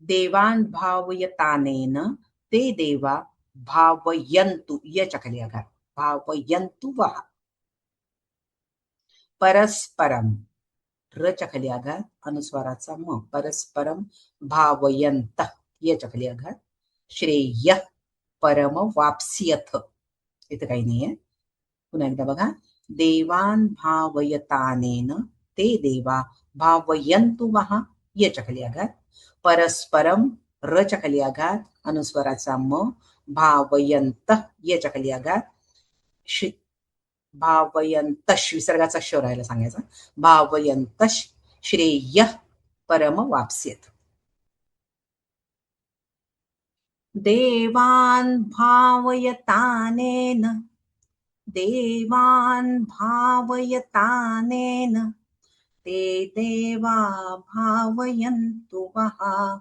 देवान भावयतानेन ते देवा भावयन्तु याच्या खाली आघात भावयन्तु वहा. परस्परम रच्या खाली आघात अनुस्वाराचा म परस्परम भावयंत याच्या खाली आघात श्रेय परम वाप्स्यथ इथं काही नाहीये. पुन्हा एकदा बघा. देवान भावयतानेन ते देवा भावयन्तु वहा याच्या खाली आघात परस्परम रच्या खाली आघात अनुस्वाराचा म भावयंत याच्या खाली आघात भावयंतश विसर्गाचा श राहायला सांगायचा भावयंतश श्रेय परम वाप्स्यथ. देवान भावयतानेन देवान भावयतानेन ते देवा भावयन्तु वहा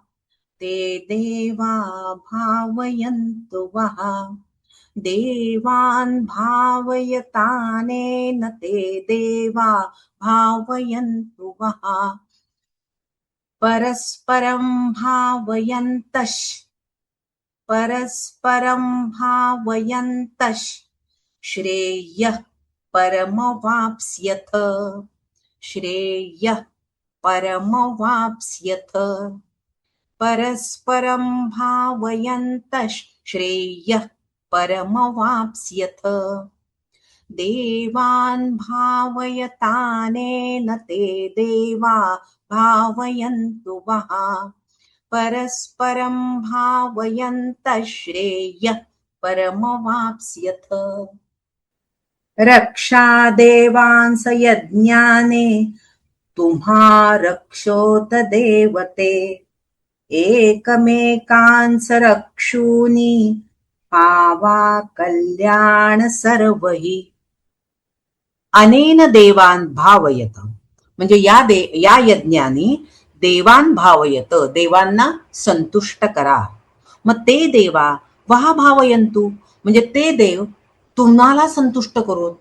ते देवा भावयन्तु वहा. देवान भावयतानेन ते देवा भावयन्तु वहा. परस्परं भावयन्तश परस्परं भावयन्तश श्रेयः परमवाप्स्यथ श्रेयः परमवाप्स्यथ. परस्परं भावयन्तश श्रेयः परमवाप्स्यथ. देवान भावयतानेन ते देवा भावयन्तु वहा परस्परं भावयन्तः श्रेयः परमवाप्स्यथ. रक्षा देवांस यज्ञाने तुम्हा रक्षोत देवते एकमेकांस रक्षूनी पावा कल्याण सर्वही. अनेन देवान भावयत म्हणजे या यज्ञानी देवान भावयत देवांना संतुष्ट करा. मग ते देवा वहा भावयंतु म्हणजे ते देव तुम्हाला संतुष्ट करून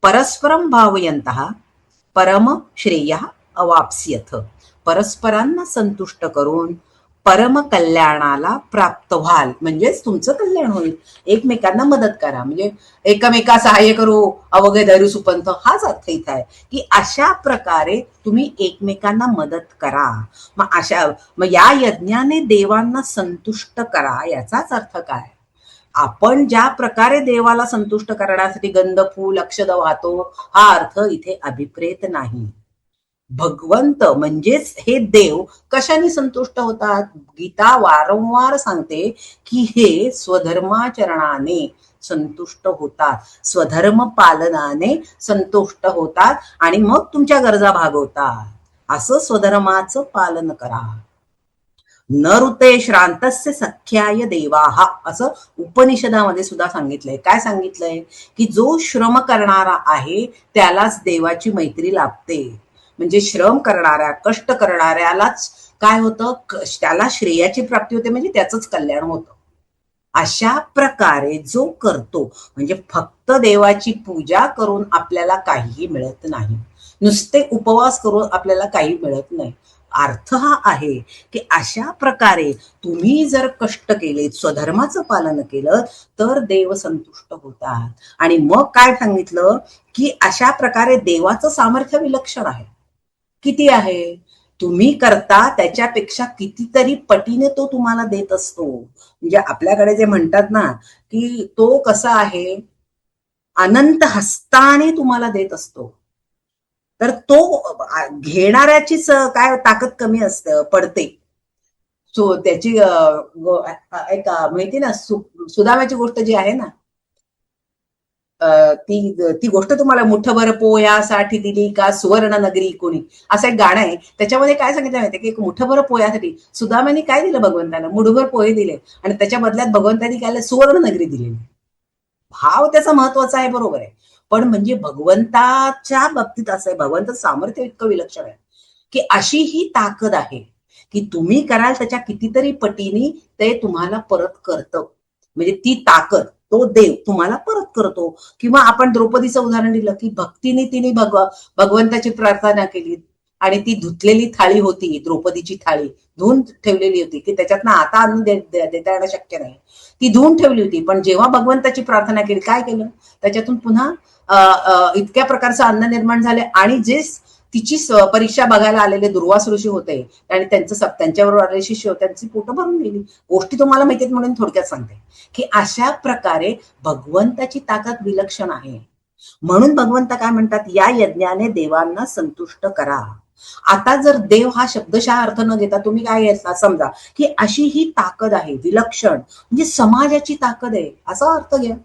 परस्परम भावयंतः परम श्रेय अवाप्स्यथ परस्परांना संतुष्ट करून परम कल्याणाला प्राप्त व्हाल म्हणजेच तुमचं कल्याण होईल. एकमेकांना मदत करा म्हणजे एकमेका सहाय्य करू अवघे धैर्य सुपंथ हाच अर्थ इथं आहे की अशा प्रकारे तुम्ही एकमेकांना मदत करा. मग या यज्ञाने देवांना संतुष्ट करा याचाच अर्थ काय. आपण ज्या प्रकारे देवाला संतुष्ट करण्यासाठी गंध फूल अक्षद वाहतो हा अर्थ इथे अभिप्रेत नाही. भगवंत म्हणजेच हे देव कशाने संतुष्ट होतात. गीता वारंवार सांगते की हे स्वधर्माचरणाने संतुष्ट होतात स्वधर्म पालनाने संतुष्ट होतात आणि मग तुमच्या गरजा भागवतात. असं स्वधर्माचं पालन करा. न ऋते श्रांतस्य सख्याय देवाहा असं उपनिषदामध्ये सुद्धा सांगितलंय. काय सांगितलंय की जो श्रम करणारा आहे त्यालाच देवाची मैत्री लाभते. म्हणजे श्रम करणाऱ्या कष्ट करणाऱ्यालाच काय होतं त्याला श्रेयाची प्राप्ती होते म्हणजे त्याचंच कल्याण होतं. अशा प्रकारे जो करतो म्हणजे फक्त देवाची पूजा करून आपल्याला काहीही मिळत नाही. नुसते उपवास करून आपल्याला काही मिळत नाही. अर्थ हा आहे की अशा प्रकारे तुम्ही जर कष्ट केले स्वधर्माचं पालन केलं तर देव संतुष्ट होतात. आणि मग काय सांगितलं की अशा प्रकारे देवाचं सामर्थ्य विलक्षण आहे. किती आहे तुम्ही करता त्याच्यापेक्षा कितीतरी पटीने तो तुम्हाला देत असतो. म्हणजे आपल्याकडे जे म्हणतात ना की तो कसा आहे अनंत हस्ताने तुम्हाला देत असतो. तर तो घेणाऱ्याचीच काय ताकद कमी असते पडते. सो त्याची एक माहिती ना सुदामाची गोष्ट जी आहे ना ती गोष्ट तुम्हाला मुठभर पोयासाठी दिली का सुवर्ण नगरी कोणी असं एक गाणं आहे. त्याच्यामध्ये काय सांगितलं माहिती की एक मुठभर पोयासाठी सुदामाने काय दिलं भगवंताला मुठभर पोहे दिले आणि त्याच्या बदल्यात भगवंतानी काय सुवर्ण नगरी दिलेली. भाव त्याचा महत्वाचा आहे बरोबर आहे पण म्हणजे भगवंताच्या बाबतीत असं आहे भगवंत सामर्थ्य इतकं विलक्षण आहे की अशी ही ताकद आहे की तुम्ही कराल त्याच्या कितीतरी पटीने ते तुम्हाला परत करतं. म्हणजे ती ताकद तो देव तुम्हाला परत करतो. किंवा आपण द्रौपदीचं उदाहरण दिलं की भक्तीने तिने भगवंताची प्रार्थना केली आणि ती धुतलेली थाळी होती, द्रौपदीची थाळी धुवून ठेवलेली होती, की त्याच्यातनं आता अन्न देता येणं शक्य नाही. ती धुवून ठेवली होती, पण जेव्हा भगवंताची प्रार्थना केली, काय केलं? त्याच्यातून पुन्हा इतक्या प्रकारचं अन्न निर्माण झाले, आणि जे तिची परीक्षा बघायला आलेले दुर्वास ऋषी होते आणि त्यांच्याबरोबर आलेले शिष्य होते, त्यांची पोटं भरून गेली. गोष्टी तुम्हाला माहिती आहेत म्हणून थोडक्यात सांगते, की अशा प्रकारे भगवंताची ताकद विलक्षण आहे. म्हणून भगवंत काय म्हणतात, या यज्ञाने देवांना संतुष्ट करा. आता जर देव हा शब्दशः अर्थ न घेता तुम्ही काय घ्यायचा, समजा की अशी ही ताकद आहे विलक्षण, म्हणजे समाजाची ताकद आहे असा अर्थ घ्या.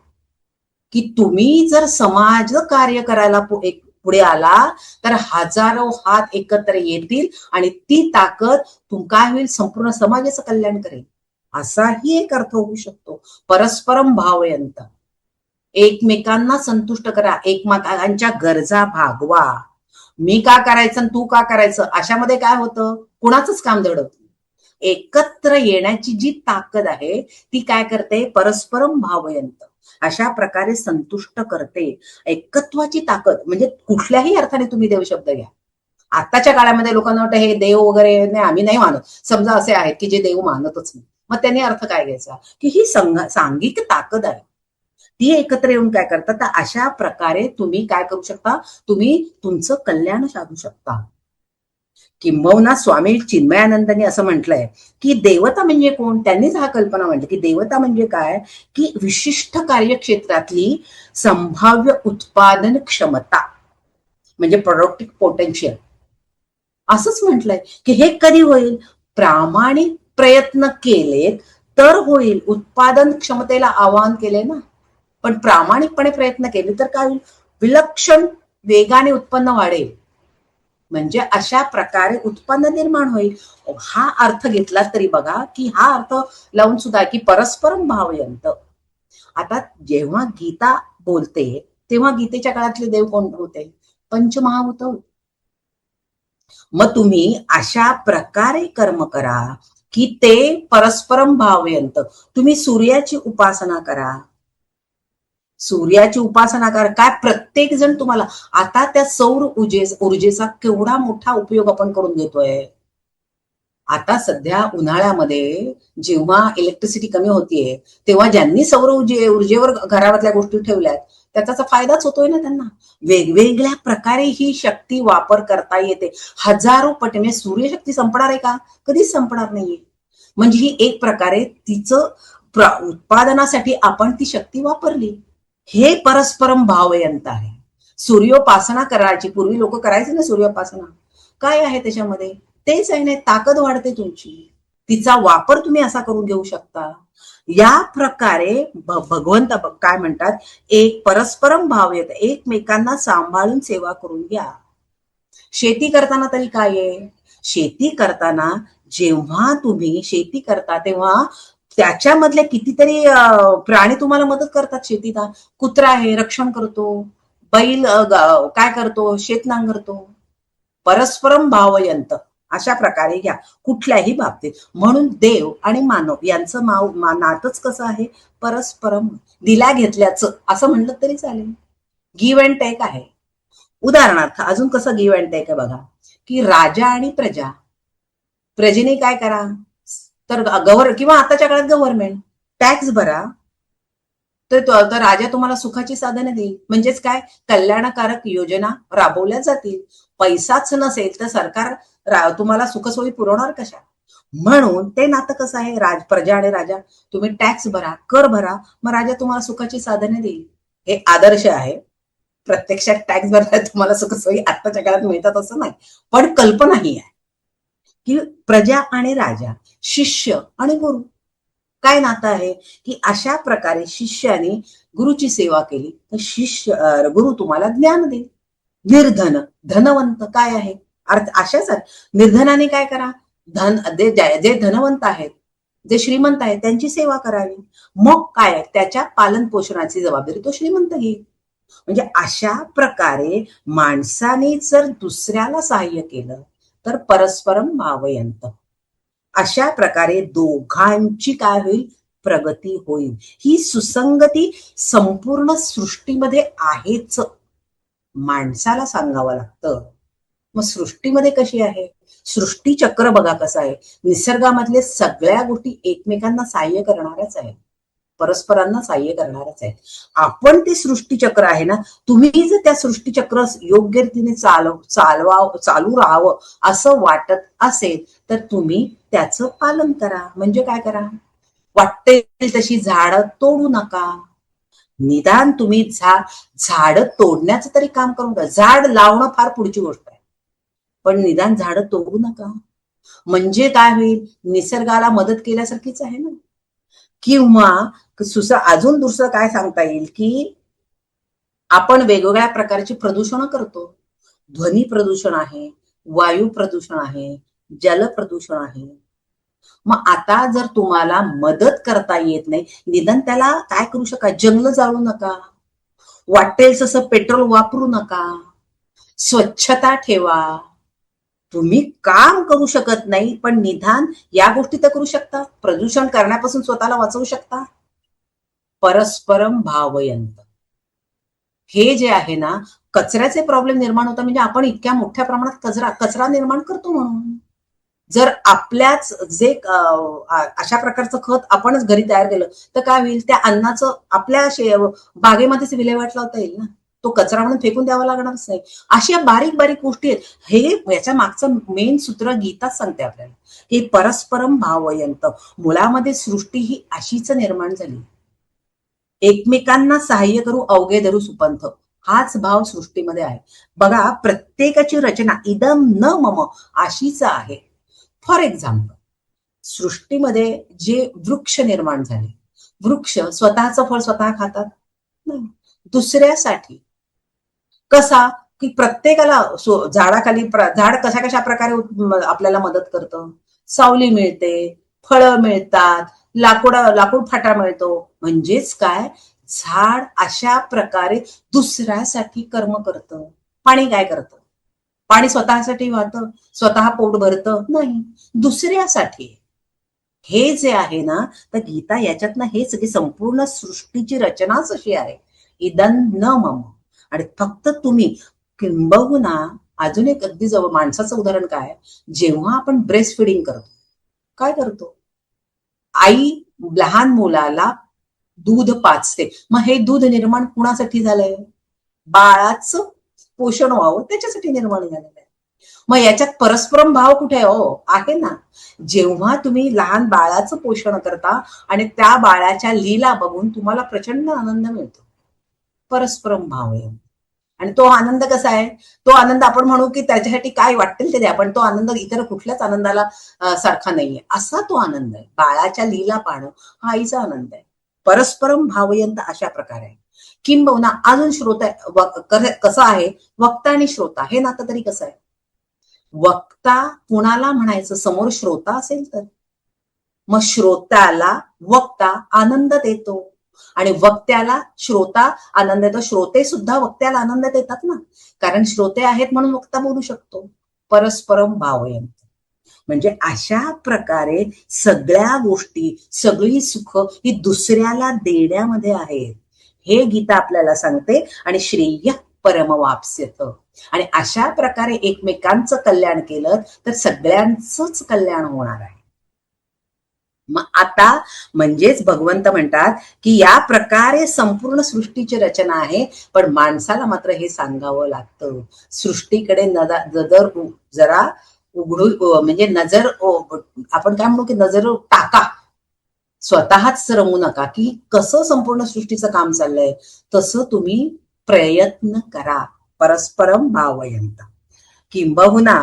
की तुम्ही जर समाज कार्य करायला पुढे आला तर हजारो हात एकत्र येतील आणि ती ताकद काय होईल, संपूर्ण समाजाचं कल्याण करेल, असाही एक अर्थ होऊ शकतो. परस्परम भावयंत, एकमेकांना संतुष्ट करा, एकमेकांच्या गरजा भागवा. मी का करायचं आणि तू का करायचं अशामध्ये काय होतं, कुणाचंच काम दडत. एकत्र येण्याची जी ताकद आहे ती काय करते, परस्परम भावयंत, अशा प्रकारे संतुष्ट करते. एकत्वाची ताकद म्हणजे कुठल्याही अर्थाने तुम्ही देव शब्द घ्या. आताच्या काळामध्ये लोकांना वाटतं हे देव वगैरे नाही, आम्ही नाही मानत. समजा असे आहेत की जे देव मानतच नाही, मग त्यांनी अर्थ काय घ्यायचा, की ही सांघिक ताकद आहे, ती एकत्र येऊन काय करतात, तर अशा प्रकारे तुम्ही काय करू शकता, तुम्ही तुमचं कल्याण साधू शकता. किंबहुना स्वामी चिन्मयानंदांनी असं म्हटलंय की देवता म्हणजे कोण, त्यांनीच हा कल्पना म्हटली की देवता म्हणजे काय, की विशिष्ट कार्यक्षेत्रातली संभाव्य उत्पादन क्षमता, म्हणजे प्रोडक्टिव्ह पोटेन्शियल. असंच म्हटलंय की हे कधी होईल, प्रामाणिक प्रयत्न केले तर होईल. उत्पादन क्षमतेला आवाहन केले ना, पण प्रामाणिकपणे प्रयत्न केले तर काय होईल, विलक्षण वेगाने उत्पन्न वाढेल, म्हणजे अशा प्रकारे उत्पन्न निर्माण होईल. हा अर्थ घेतला तरी बघा की हा अर्थ लावून सुद्धा की परस्परम भावयंत. आता जेव्हा गीता बोलते तेव्हा गीतेच्या काळातले देव कोण होते, पंचमहाभूत. मग तुम्ही अशा प्रकारे कर्म करा की ते परस्परम भावयंत. तुम्ही सूर्याची उपासना करा, सूर्याची उपासना करा. काय प्रत्येक जण तुम्हाला आता त्या सौर ऊर्जेचा केवढा मोठा उपयोग आपण करून घेतोय. आता सध्या उन्हाळ्यामध्ये जेव्हा इलेक्ट्रिसिटी कमी होतीये तेव्हा ज्यांनी सौर ऊर्जेवर घरातल्या गोष्टी ठेवल्यात त्याचा फायदाच होतोय ना त्यांना. वेगवेगळ्या प्रकारे ही शक्ती वापर करता येते, हजारो पटीने. सूर्यशक्ती संपणार आहे का, कधीच संपणार नाहीये. म्हणजे ही एक प्रकारे तिचं उत्पादनासाठी आपण ती शक्ती वापरली. हे परस्परम भावयंत आहे. सूर्योपासना करायची, पूर्वी लोक करायचे ना सूर्योपासना, काय आहे त्याच्यामध्ये, तेच आहे ना, ताकद वाढते तुमची, तिचा वापर तुम्ही असा करून घेऊ शकता. या प्रकारे भगवंत काय म्हणतात, एक परस्परम भावयंत, एकमेकांना सांभाळून सेवा करून घ्या. शेती करताना तरी काय आहे, शेती करताना जेव्हा तुम्ही शेती करता तेव्हा त्याच्यामधले कितीतरी प्राणी तुम्हाला मदत करतात शेतीला. कुत्रा आहे, रक्षण करतो. बैल काय करतो, शेत नांगरतो. परस्परम भावयंत अशा प्रकारे घ्या कुठल्याही बाबतीत. म्हणून देव आणि मानव यांचं नातच कसं आहे, परस्परम, दिल्या घेतल्याचं असं म्हणलं तरी चालेल. गिव्ह अँड टेक आहे. उदाहरणार्थ अजून कसं गिव्ह अँड टेक आहे बघा, की राजा आणि प्रजा. प्रजेने काय करा, तर किंवा आताच्या काळात गव्हर्नमेंट टॅक्स भरा, तर राजा तुम्हाला सुखाची साधने देईल. म्हणजेच काय, कल्याणकारक योजना राबवल्या जातील. पैसाच नसेल तर सरकार तुम्हाला सुखसोयी पुरवणार कशा. म्हणून ते नातं कसं आहे, प्रजा आणि राजा. तुम्ही टॅक्स भरा, कर भरा, मग राजा तुम्हाला सुखाची साधने देईल. हे आदर्श आहे. प्रत्यक्षात टॅक्स भरला तुम्हाला सुखसोयी आत्ताच्या काळात मिळतात असं नाही, पण कल्पना ही आहे की प्रजा आणि राजा, शिष्य आणि गुरु, काय नातं आहे, की अशा प्रकारे शिष्याने गुरुची सेवा केली तर गुरु तुम्हाला ज्ञान देईल. निर्धन, धनवंत काय आहे, अर्थ अशाच निर्धनाने काय करा, जे धनवंत आहेत, जे श्रीमंत आहेत त्यांची सेवा करावी. मग काय, त्याच्या पालन पोषणाची जबाबदारी तो श्रीमंत घेईल. म्हणजे अशा प्रकारे माणसाने जर दुसऱ्याला सहाय्य केलं तर परस्परम भावयंत. अशा प्रकारे दोघांची काय होईल, प्रगती होईल. ही सुसंगती संपूर्ण सृष्टीमध्ये आहेच, माणसाला सांगावं लागतं. मग सृष्टीमध्ये कशी आहे? सृष्टी चक्र बघा कसं आहे. निसर्गामधले सगळ्या गोष्टी एकमेकांना सहाय्य करणाऱ्याच आहेत, परस्परांना सहाय्य करणारच आहेत. आपण ते सृष्टीचक्र आहे ना, तुम्ही जर त्या सृष्टीचक्र योग्य रीतीने चालू राहावं असं वाटत असेल तर तुम्ही त्याचं पालन करा. म्हणजे काय करा? वाटेल तशी झाडं तोडू नका. निदान तुम्ही झाडं तोडण्याचं तरी काम करून द्या. झाड लावणं फार पुढची गोष्ट आहे, पण निदान झाडं तोडू नका. म्हणजे काय होईल? निसर्गाला मदत केल्यासारखीच आहे ना. किंवा अजून दुसरं काय सांगता येईल की आपण वेगवेगळ्या प्रकारची प्रदूषण करतो. ध्वनी प्रदूषण आहे, वायू प्रदूषण आहे, जल प्रदूषण आहे. मग आता जर तुम्हाला मदत करता येत नाही, निदान त्याला काय करू शका? जंगल जाळू नका, वाटेल तसं पेट्रोल वापरू नका, स्वच्छता ठेवा. तुम्ही काम करू शकत नाही, पण निदान या गोष्टी तर करू शकता. प्रदूषण करण्यापासून स्वतःला वाचवू शकता. परस्परम भावयंत, हे जे आहे ना, कचऱ्याचे प्रॉब्लेम निर्माण होतात म्हणजे आपण इतक्या मोठ्या प्रमाणात कचरा निर्माण करतो म्हणून. जर आपल्याच जे अशा प्रकारचं खत आपणच घरी तयार केलं तर काय होईल? त्या अन्नाचं आपल्या बागेमध्येच विल्हेवाट लावता येईल ना. तो कचरा म्हणून फेकून द्यावा लागणारच नाही. अशा बारीक बारीक गोष्टी आहेत. हे याच्या मागचं मेन सूत्र गीताच सांगते आपल्याला की परस्परम भावयंत. मुळामध्ये सृष्टी ही अशीच निर्माण झाली. एकमेकांना सहाय्य करू अवघे धरू सुपंथ, हाच भाव सृष्टीमध्ये आहे. बघा, प्रत्येकाची रचना इदम न मम अशीच आहे. फॉर एक्झाम्पल, सृष्टीमध्ये जे वृक्ष निर्माण झाले, वृक्ष स्वतःचं फळ स्वतः खातात नाही, दुसऱ्यासाठी. कसा? की प्रत्येकाला झाडाखाली झाड कशा कशा प्रकारे आपल्याला मदत करतं. सावली मिळते, फळं मिळतात, लाकूड फाटा मिळतो. म्हणजेच काय? झाड अशा प्रकारे दुसऱ्यासाठी कर्म करतं. पाणी काय करतं? पाणी स्वतःसाठी वाहतं, स्वतः पोट भरतं नाही, दुसऱ्यासाठी. हे जे आहे ना, तर गीता याच्यातनं हेच की संपूर्ण सृष्टीची रचनाच अशी आहे. इदं न मम. आणि फक्त तुम्ही किंबहुना अजून एक अगदी जवळ माणसाचं उदाहरण काय? जेव्हा आपण ब्रेस्ट फिडिंग करतो, काय करतो? आई लहान मुलाला दूध पाजते. मग हे दूध निर्माण कुणासाठी झालंय? बाळाचं पोषण व्हावं त्याच्यासाठी निर्माण झालेलं आहे. मग याच्यात परस्परम भाव कुठे आहे? हो, आहे ना. जेव्हा तुम्ही लहान बाळाचं पोषण करता आणि त्या बाळाच्या लीला बघून तुम्हाला प्रचंड आनंद मिळतो. परस्परम भाव आहे. आणि तो आनंद कसा आहे? तो आनंद आपण म्हणू की त्याच्यासाठी काय वाटेल ते द्या, पण तो आनंद इतर कुठल्याच आनंदाला सारखा नाहीये. असा तो आनंद आहे. बाळाच्या लीला पाहणं हा आईचा आनंद आहे. परस्परम भावयंत अशा प्रकारे आहे. किंबहुना अजून श्रोता कसं आहे? वक्ता आणि श्रोता हे नातं तरी कसं आहे? वक्ता कुणाला म्हणायचं? समोर श्रोता असेल तर. मग श्रोत्याला वक्ता आनंद देतो आणि वक्त्याला श्रोता आनंद देतो. श्रोते सुद्धा वक्त्याला आनंद देतात ना, कारण श्रोते आहेत म्हणून वक्ता बोलू शकतो. परस्परम भावयंत. म्हणजे अशा प्रकारे सगळ्या गोष्टी, सगळी सुख ही दुसऱ्याला देण्यामध्ये आहेत. हे गीता आपल्याला सांगते. आणि श्रेय परमवाप्स्यत. आणि अशा प्रकारे एकमेकांचं कल्याण केलं तर सगळ्यांचंच कल्याण होणार आहे. मग आता म्हणजेच भगवंत म्हणतात की या प्रकारे संपूर्ण सृष्टीची रचना आहे, पण माणसाला मात्र हे सांगावं लागतं. सृष्टीकडे जरा उघडू म्हणजे नजर, आपण काय म्हणू की नजर टाका. स्वतःच रमू नका की कसं संपूर्ण सृष्टीचं काम चाललंय, तसं तुम्ही प्रयत्न करा. परस्परम भावयंत. किंबहुना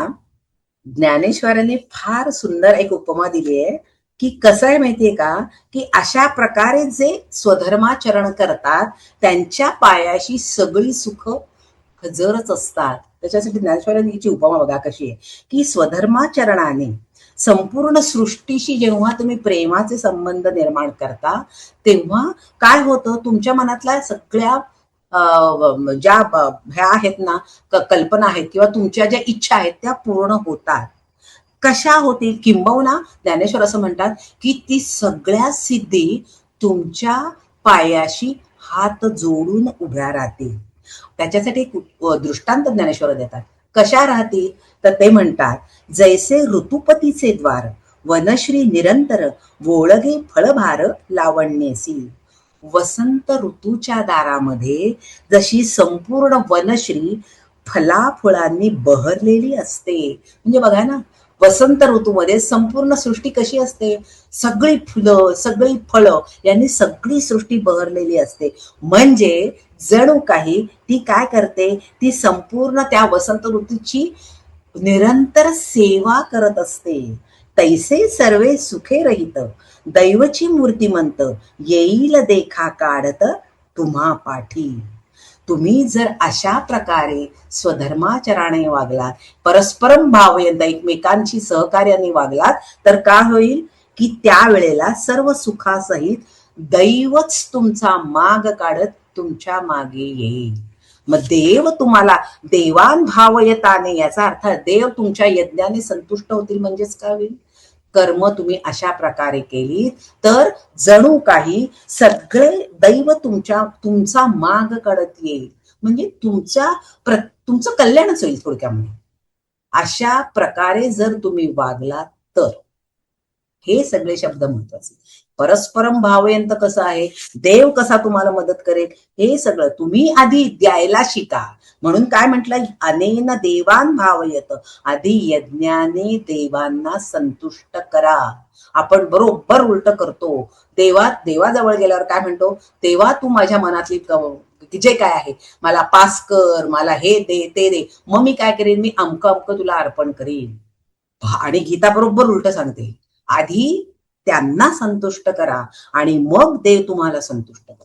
ज्ञानेश्वरांनी फार सुंदर एक उपमा दिली आहे की कसं आहे माहितीये का, की अशा प्रकारे जे स्वधर्माचरण करतात त्यांच्या पायाशी सगळी सुख हजरच असतात. त्याच्यासाठी ज्ञानेश्वरांची उपमा बघा कशी आहे की स्वधर्माचरणाने संपूर्ण सृष्टीशी जेव्हा तुम्ही प्रेमाचे संबंध निर्माण करता तेव्हा काय होतं? तुमच्या मनातल्या सगळ्या ज्या ह्या आहेत ना, कल्पना आहेत किंवा तुमच्या ज्या इच्छा आहेत त्या पूर्ण होतात. कशा होतील? किंबहुना ज्ञानेश्वर असं म्हणतात की ती सगळ्या सिद्धी तुमच्या पायाशी हात जोडून उभ्या राहतील. त्याच्यासाठी एक दृष्टांत ज्ञानेश्वर देतात. कशा राहतील? तर ते म्हणतात, जैसे ऋतुपतीचे द्वार वनश्री निरंतर वोळगे फळभार लावण्येसी. वसंत ऋतूच्या दारामध्ये जशी संपूर्ण वनश्री फुलांनी बहरलेली असते. म्हणजे बघा ना, वसंत ऋतूमध्ये संपूर्ण सृष्टी कशी असते? सगळी फुलं, सगळी फळं यांनी सगळी सृष्टी बहरलेली असते. म्हणजे जणू काही ती काय करते? ती संपूर्ण त्या वसंत ऋतूची निरंतर सेवा करत असते. तैसे सर्वे सुखे रहित दैवची मूर्तिमंत येईल देखा काढत तुम्हा पाठी. तुम्ही जर अशा प्रकारे स्वधर्माचरणाने वागलात, परस्परम भावयंत एकमेकांशी सहकार्याने वागलात, तर काय होईल की त्यावेळेला सर्व सुखासहित दैवच तुमचा माग काढत तुमच्या मागे येईल. मग देव तुम्हाला देवान भावयताने, याचा अर्थ देव तुमच्या यज्ञाने संतुष्ट होतील. म्हणजेच काय होईल? कर्म तुम्ही अशा प्रकारे केली तर जणू काही सगळे दैव तुमचा माग काढत येईल. म्हणजे तुमचं कल्याणच होईल थोडक्यामध्ये. अशा प्रकारे जर तुम्ही वागलात तर हे सगळे शब्द महत्वाचे. परस्परम भावयंत कसं आहे? देव कसा तुम्हाला मदत करेल हे सगळं तुम्ही आधी द्यायला शिका. म्हणून काय म्हटलं? अनेन देवान भावयत. आधी यज्ञाने देवांना संतुष्ट करा. आपण बरोबर उलट करतो. देवाजवळ गेल्यावर काय म्हणतो? देवा तू माझ्या मनातली जे काय आहे मला पास कर, मला हे दे ते दे, मग मी काय करेन? मी अमकं तुला अर्पण करीन. आणि गीता बरोबर उलट सांगते, आधी त्यांना संतुष्ट करा आणि मग देव तुम्हाला संतुष्ट करा.